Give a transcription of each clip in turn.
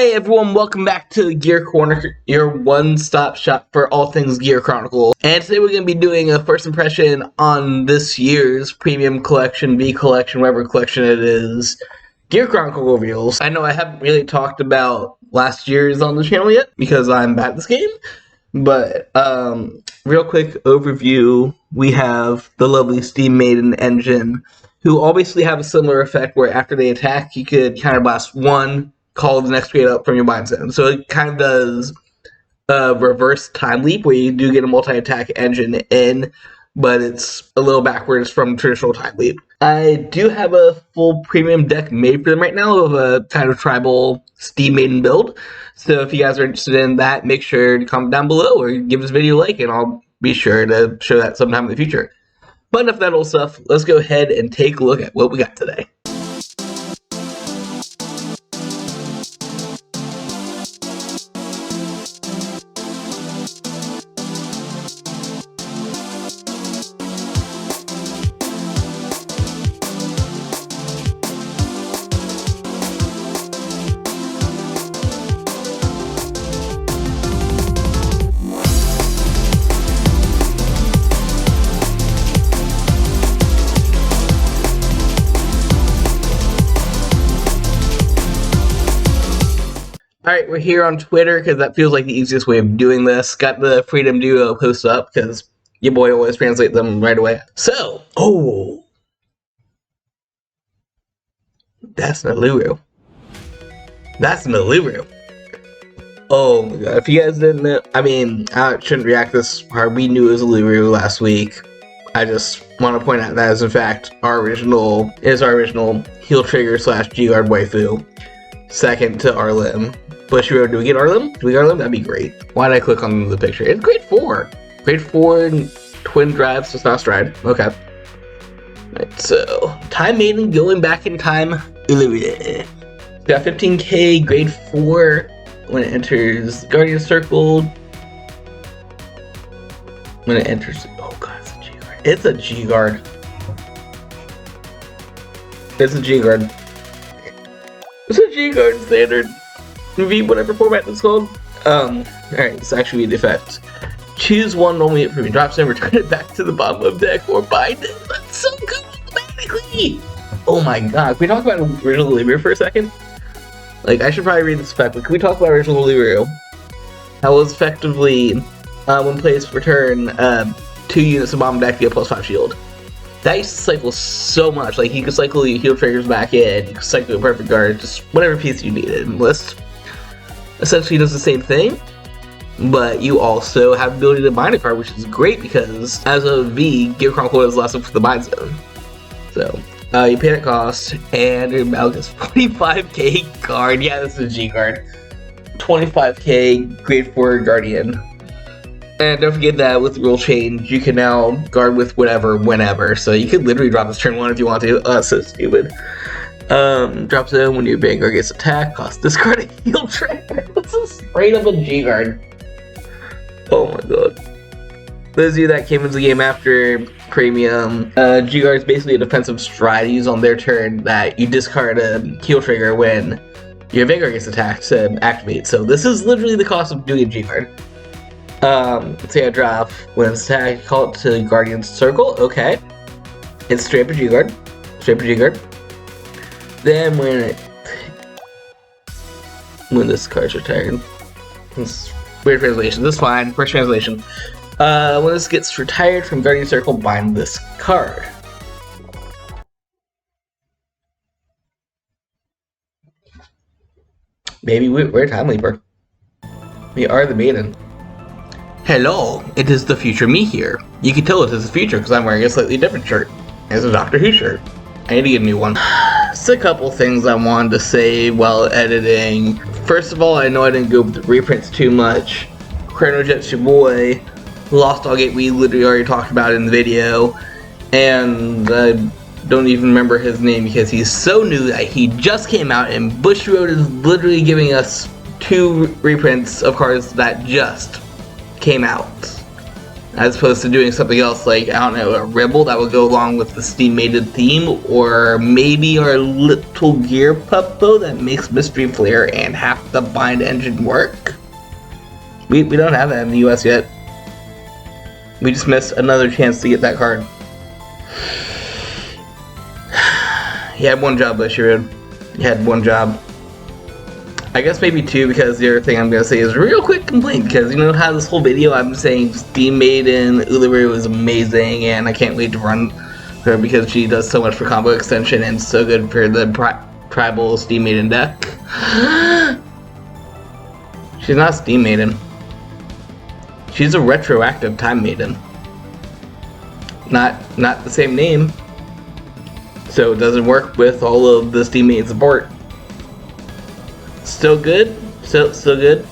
Hey everyone, welcome back to Gear Corner, your one-stop shop for all things Gear Chronicle. And today we're going to be doing a first impression on this year's premium collection, V collection, whatever collection it is, Gear Chronicle reveals. I know I haven't really talked about last year's on the channel yet, because I'm bad at this game. But, real quick overview, we have the lovely Steam Maiden engine, who obviously have a similar effect where after they attack, you could counterblast one, call the next trade up from your bind zone. So it kind of does a reverse time leap where you do get a multi-attack engine in, but it's a little backwards from traditional time leap. I do have a full premium deck made for them right now of a kind of tribal Steam Maiden build. So if you guys are interested in that, make sure to comment down below or give this video a like, and I'll be sure to show that sometime in the future. But enough of that old stuff, let's go ahead and take a look at what we got today. Alright, we're here on Twitter because that feels like the easiest way of doing this. Got the Freedom Duo post up because your boy always translates them right away. So, that's an Uluru. That's an Uluru. Oh my god, if you guys didn't know, I mean, I shouldn't react this hard. We knew it was Uluru last week. I just want to point out that is in fact our original heel trigger slash G-Guard waifu. Second to Arlim. Bushiroad, do we get Arlim? Do we get Arlim? That'd be great. Why did I click on the picture? It's grade 4. Grade 4 and twin drive, so it's not stride. Okay. Alright, so Time Maiden going back in time. Got 15k, grade 4 when it enters Guardian Circle. When it enters, oh god, it's a G-Guard. It's a G-Guard. It's a G-Guard. It's a G-Guard standard. V, whatever format it's called. Alright, it's actually the effect. Choose one normal unit from your drop zone, return it back to the bottom of deck, or bind it. That's so good automatically! Oh my god, can we talk about original Uluru for a second? Like, I should probably read this effect, but can we talk about original Uluru? That was effectively, when players return 2 units of bottom deck via +5 shield. That used to cycle so much. Like, you could cycle your heal triggers back in, you could cycle a perfect guard, just whatever piece you needed. And list essentially does the same thing, but you also have the ability to bind a card, which is great because as a V, Gear Chronicle is less up for the bind zone. So, you pay that cost, and your Mal gets 25k guard. Yeah, this is a G guard. 25k grade 4 Guardian. And don't forget that with rule change, you can now guard with whatever, whenever. So you could literally drop this turn 1 if you want to. Oh, that's so stupid. Drop zone when your Vanguard gets attacked, cost discard a heal trigger. This is straight up a G-Guard. Oh my god. Those of you that came into the game after Premium, G-Guard is basically a defensive stride used on their turn that you discard a heal trigger when your Vanguard gets attacked to activate. So this is literally the cost of doing a G-Guard. Let's say I drop when it's attacked, call it to Guardian Circle, okay. It's straight up a G-Guard. Straight up a G-Guard. Then when this card's retired. It's weird translation, this is fine, first translation. When this gets retired from Guardian Circle, bind this card. Baby, we're a Time Leaper. We are the Maiden. Hello, it is the future me here. You can tell it is the future because I'm wearing a slightly different shirt. It's a Doctor Who shirt. I need to get a new one. Just a couple things I wanted to say while editing. First of all, I know I didn't go with the reprints too much. Chronojet's your boy. Lost Doggate we literally already talked about in the video. And I don't even remember his name because he's so new that he just came out, and Bushiroad is literally giving us 2 reprints of cards that just came out. as opposed to doing something else like, I don't know, a Ribble that would go along with the Steam Maiden theme, or maybe our little gear puppo that makes Mystery Flare and half the bind engine work. We don't have that in the US yet. We just missed another chance to get that card. You had one job, Bushiroad. You had one job. I guess maybe two, because the other thing I'm going to say is a real quick complaint, because you know how this whole video I'm saying Steam Maiden Uluru is amazing and I can't wait to run her because she does so much for combo extension and so good for the tribal Steam Maiden deck. She's not Steam Maiden. She's a retroactive Time Maiden. Not the same name. So it doesn't work with all of the Steam Maiden support. Still good, still good.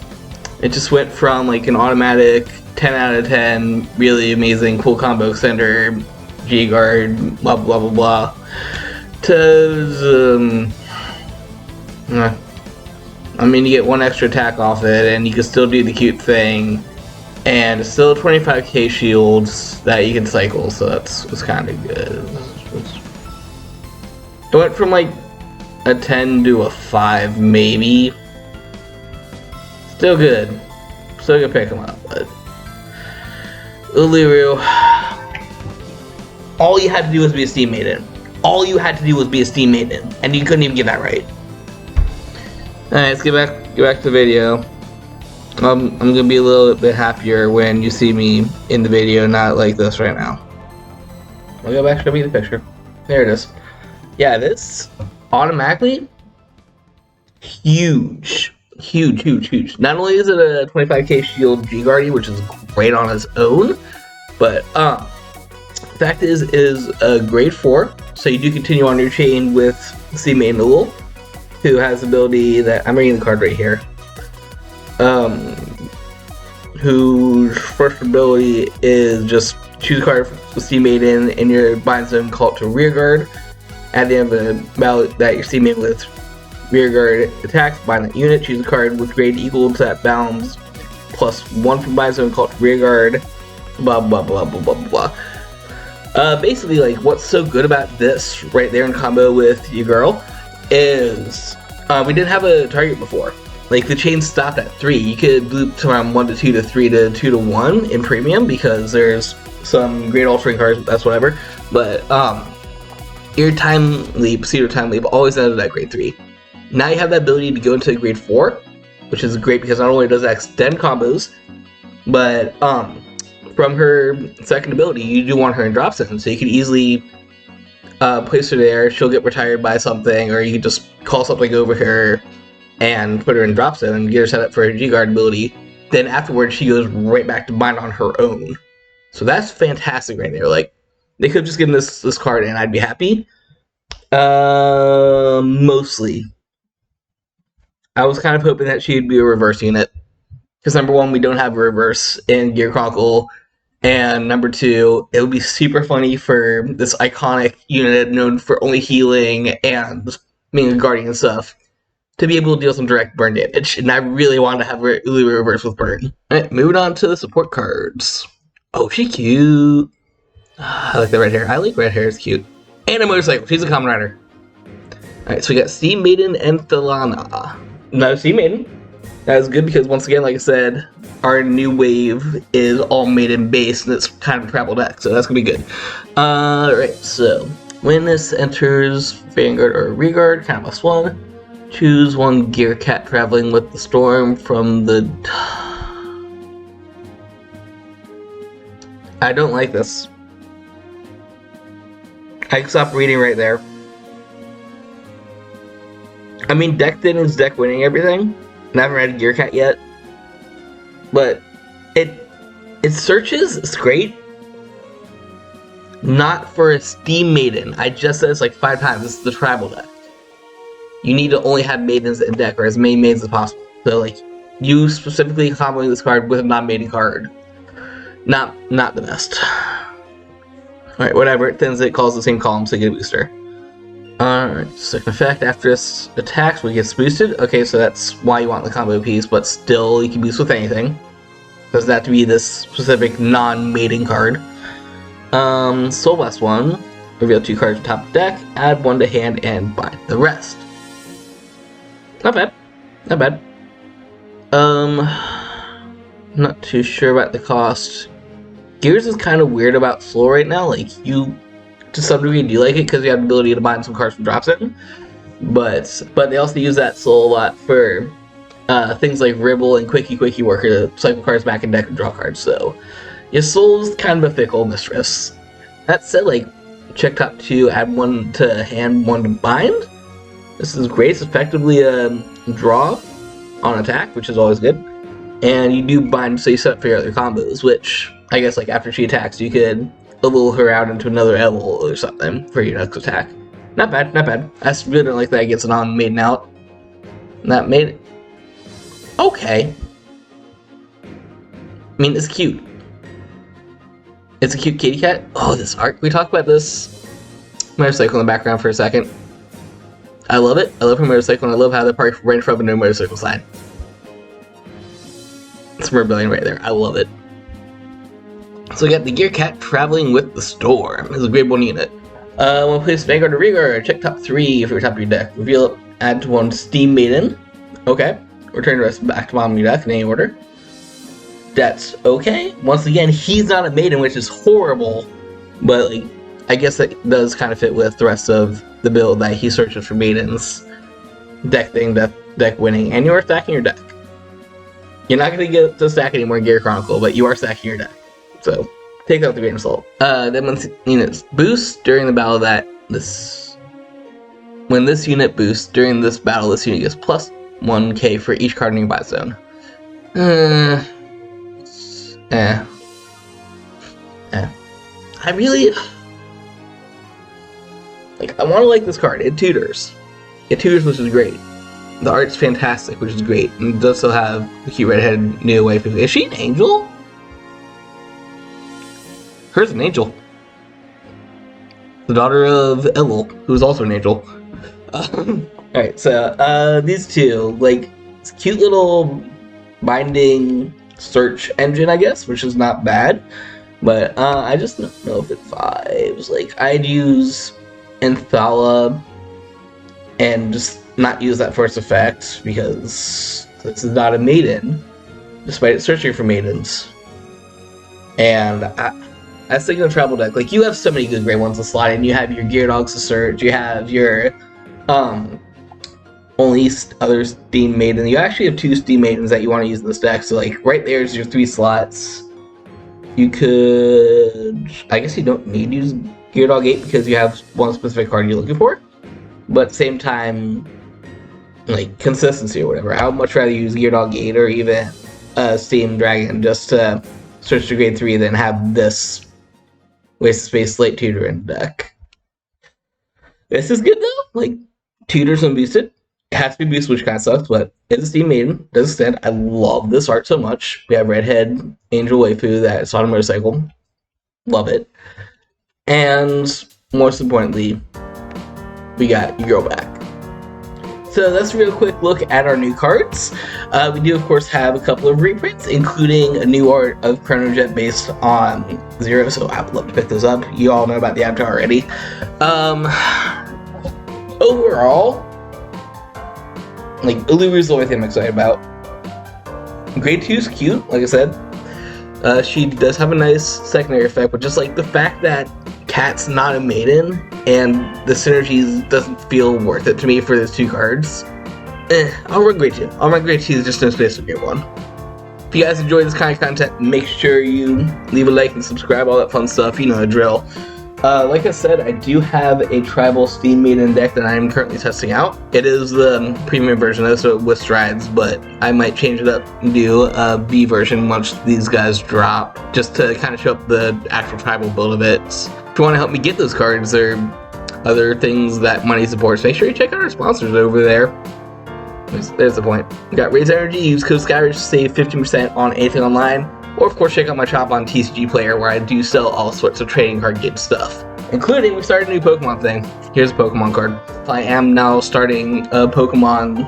It just went from like an automatic 10 out of 10, really amazing, cool combo extender, G-guard, blah blah blah blah, to I mean, you get one extra attack off it, and you can still do the cute thing, and it's still 25k shields that you can cycle, so it's kind of good. It went from like a 10 to a 5, maybe. Still good. Still gonna pick them up, but Uluru, all you had to do was be a Steam Maiden. All you had to do was be a Steam Maiden, and you couldn't even get that right. Alright, let's get back to the video. I'm gonna be a little bit happier when you see me in the video, not like this right now. I'll go back to show me the picture. There it is. Yeah, this automatically huge. Not only is it a 25k shield G-Guardy, which is great on its own, but fact is a grade 4, so you do continue on your chain with Steam Maiden Uluru, who has the ability that I'm reading the card right here. Whose first ability is just choose a card with Steam Maiden in your bind zone, call it to rear guard. At the end of the battle that you're Steam Maiden with rear guard attacks, bind that unit, choose a card with grade equal to that bounds, +1 from bind zone, call it to rear guard, blah blah blah blah blah blah. Basically, like, what's so good about this right there in combo with you girl is we didn't have a target before. Like, the chain stopped at 3. You could loop to around 1 to 2 to 3 to 2 to 1 in premium because there's some great altering cards, that's whatever. But your time leap, pseudo time leap, always ended at grade 3. Now you have that ability to go into grade 4, which is great because not only does it extend combos, but from her second ability, you do want her in drop zone, so you can easily place her there. She'll get retired by something, or you can just call something over her and put her in drop zone and get her set up for her G-Guard ability. Then afterwards, she goes right back to bind on her own. So that's fantastic right there. Like, they could have just given this card and I'd be happy. Mostly. I was kind of hoping that she'd be a reverse unit. Because number one, we don't have a reverse in Gear Chronicle. And number two, it would be super funny for this iconic unit known for only healing and being a guardian and stuff to be able to deal some direct burn damage. And I really wanted to have her Uluru reverse with burn. Alright, moving on to the support cards. Oh, she's cute. I like the red hair. I like red hair, it's cute. And a motorcycle. She's a common rider. Alright, so we got Steam Maiden and Thalana. No, Steam Maiden. That is good because, once again, like I said, our new wave is all Maiden based and it's kind of a travel deck, so that's gonna be good. Alright, so when this enters Vanguard or Rearguard, kind of +1. Choose one Gear Cat traveling with the storm from the... I don't like this. I can stop reading right there. I mean, deck thin is deck winning everything. And I haven't read Gear Cat yet. But it searches, it's great. Not for a Steam Maiden. I just said this like 5 times. This is the tribal deck. You need to only have maidens in deck, or as many maidens as possible. So, like, you specifically comboing this card with a non-maiden card. Not the best. Alright, whatever. It thins it, calls the same column, so get a booster. Alright, second effect. After this attacks, we get boosted. Okay, so that's why you want the combo piece, but still, you can boost with anything. Doesn't have to be this specific non-maiden card. Soul Blast 1. Reveal 2 cards from top of the deck, add 1 to hand, and bind the rest. Not bad. Not bad. Not too sure about the cost. Gears is kind of weird about Soul right now. Like, you, to some degree, do like it because you have the ability to bind some cards from drop setting. But they also use that Soul a lot for things like Ribble and Quickie Worker to cycle cards back in deck and draw cards. So, your Soul's kind of a fickle mistress. That said, like, check top 2, add 1 to hand, 1 to bind. This is great. It's effectively a draw on attack, which is always good. And you do bind, so you set up for your other combos, which I guess like after she attacks, you could lure her out into another level or something for your next attack. Not bad, not bad. I really don't like that it gets an on Maiden out. That made it okay. I mean, it's cute. It's a cute kitty cat. Oh, this art. Can we talk about this motorcycle in the background for a second? I love it. I love her motorcycle, and I love how they're parked right in front of a new motorcycle sign. It's Rebellion right there. I love it. So we got the Gear Cat traveling with the storm. It's a grade 1 unit. When place Vanguard or Reguard, check top 3 for your top of your deck. Reveal it, add to 1 Steam Maiden. Okay. Return the rest back to bottom of your deck in any order. That's okay. Once again, he's not a maiden, which is horrible. But like, I guess that does kind of fit with the rest of the build that he searches for maidens. Deck thing, deck winning, and you are stacking your deck. You're not going to get to stack anymore in Gear Chronicle, but you are stacking your deck. So, take that with a grain of salt. Then when units boost during the battle when this unit boosts during this battle, this unit gets plus 1k for each card in your buy zone. I really... Like, I want to like this card. It tutors. It tutors, which is great. The art's fantastic, which is great. And it does still have the cute redhead new waifu. Is she an angel? Her's an angel. The daughter of Elul, who is also an angel. Alright, so, these two, like, it's a cute little binding search engine, I guess, which is not bad. But, I just don't know if it vibes. Like, I'd use Enthala and just not use that first effect because this is not a maiden, despite it searching for maidens. And I was thinking of travel deck. Like, you have so many good grade ones to slide in. You have your Gear Dogs to search. You have your only other Steam Maiden. You actually have 2 Steam Maidens that you want to use in this deck. So like right there is your 3 slots. You could, I guess you don't need to use Gear Dog 8 because you have one specific card you're looking for. But at the same time, like consistency or whatever, I would much rather use Gear Dog 8 or even Steam Dragon just to search to grade 3 than have this waste of space late tutor in the deck. This is good though. Like, tutors and boosted. It has to be boosted, which kind of sucks, but it's a Steam Maiden. Does stand. I love this art so much. We have Redhead Angel Waifu that's on a motorcycle. Love it. And most importantly, we got your girl back. So that's a real quick look at our new cards. We do, of course, have a couple of reprints, including a new art of Chronojet based on Zero, so I would love to pick those up. You all know about the avatar already. Overall, like, Uluru is the only thing I'm excited about. Grade 2 is cute, like I said. She does have a nice secondary effect, but just like the fact that Cat's not a maiden and the synergies doesn't feel worth it to me for those 2 cards. I'll run grade 2. I'll run grade 2, just no space for grade 1. If you guys enjoy this kind of content, make sure you leave a like and subscribe, all that fun stuff, you know the drill. Like I said, I do have a tribal Steam Maiden deck that I am currently testing out. It is the premium version of so with strides, but I might change it up and do a B version once these guys drop, just to kind of show up the actual tribal build of it. If you want to help me get those cards or other things that money supports, make sure you check out our sponsors over there. There's the point. We got Raise Energy, use code SkyRage to save 15% on anything online. Or of course check out my shop on TCG Player where I do sell all sorts of trading card game stuff. Including, we started a new Pokemon thing. Here's a Pokemon card. I am now starting a Pokemon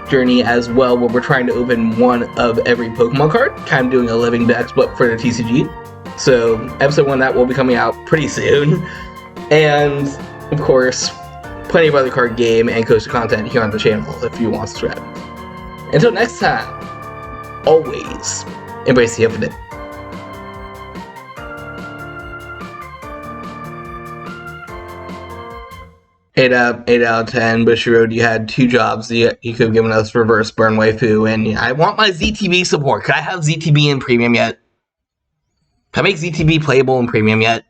journey as well, where we're trying to open one of every Pokemon card, kind of doing a living dex, but for the TCG. So episode 1 of that will be coming out pretty soon. And of course, plenty of other card game and coaster content here on the channel if you want to subscribe. Until next time, always embrace the infinite. 8 out of 10. Bushiroad, you had 2 jobs. You could have given us reverse burn waifu, and I want my ZTV support. Could I have ZTV in premium yet? Can I make ZTV playable in premium yet?